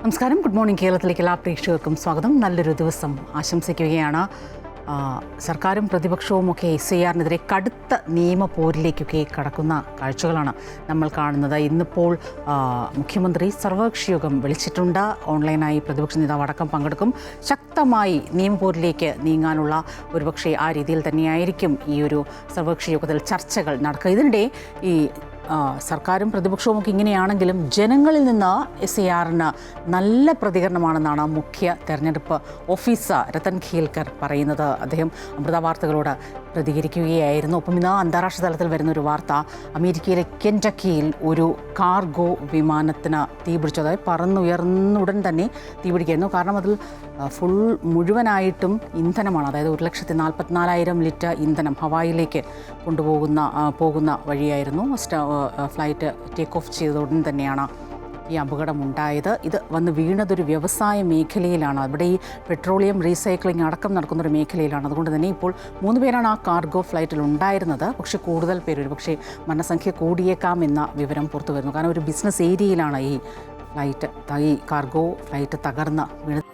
നമസ്കാരം. Good morning. കേരളത്തിലേക്ക് എല്ലാ പ്രേക്ഷകർക്കും സ്വാഗതം. നല്ലൊരു ദിവസം ആശംസിക്കുകയാണ്. സർക്കാരും പ്രതിപക്ഷവുമൊക്കെ SIR-നെതിരെ കടുത്ത നിയമപോരിലേക്കൊക്കെ കടക്കുന്ന കാഴ്ചകളാണ് നമ്മൾ കാണുന്നത്. ഇന്നിപ്പോൾ മുഖ്യമന്ത്രി സർവകക്ഷി യോഗം വിളിച്ചിട്ടുണ്ട്. ഓൺലൈനായി പ്രതിപക്ഷ നേതാവ് അടക്കം പങ്കെടുക്കും. ശക്തമായി നിയമപോരിലേക്ക് നീങ്ങാനുള്ള ഒരുപക്ഷെ ആ രീതിയിൽ തന്നെയായിരിക്കും ഈ ഒരു സർവകക്ഷി യോഗത്തിൽ ചർച്ചകൾ നടക്കുക. ഇതിനിടെ ഈ സർക്കാരും പ്രതിപക്ഷവുമൊക്കെ ഇങ്ങനെയാണെങ്കിലും ജനങ്ങളിൽ നിന്ന് SIR-ന് നല്ല പ്രതികരണമാണെന്നാണ് മുഖ്യ തെരഞ്ഞെടുപ്പ് ഓഫീസർ രത്തൻ ഖേൽക്കർ പറയുന്നത്. അദ്ദേഹം അമൃത വാർത്തകളോട് പ്രതികരിക്കുകയായിരുന്നു. ഒപ്പം ഇന്ന് അന്താരാഷ്ട്ര തലത്തിൽ വരുന്നൊരു വാർത്ത, അമേരിക്കയിലെ കെൻറ്റക്കിയിൽ ഒരു കാർഗോ വിമാനത്തിന് തീപിടിച്ചു. അതായത് പറന്നുയർന്നുടൻ തന്നെ തീപിടിക്കായിരുന്നു. കാരണം അതിൽ മുഴുവനായിട്ടും ഇന്ധനമാണ്. അതായത് 1,44,000 ലിറ്റർ ഇന്ധനം ഹവായിലേക്ക് പോകുന്ന വഴിയായിരുന്നു. ഫ്ലൈറ്റ് ടേക്ക് ഓഫ് ചെയ്ത ഉടൻ തന്നെയാണ് ഈ അപകടമുണ്ടായത്. ഇത് വന്ന് വീണതൊരു വ്യവസായ മേഖലയിലാണ്. അവിടെ ഈ പെട്രോളിയം റീസൈക്ലിംഗ് അടക്കം നടക്കുന്നൊരു മേഖലയിലാണ്. അതുകൊണ്ട് തന്നെ ഇപ്പോൾ 3 പേരാണ് ആ കാർഗോ ഫ്ലൈറ്റിൽ ഉണ്ടായിരുന്നത്. പക്ഷേ കൂടുതൽ പേര്, ഒരു പക്ഷേ മരണസംഖ്യ കൂടിയേക്കാം എന്ന വിവരം പുറത്തു വരുന്നു. കാരണം ഒരു ബിസിനസ് ഏരിയയിലാണ് ഈ കാർഗോ ഫ്ലൈറ്റ് തകർന്ന് വീണത്.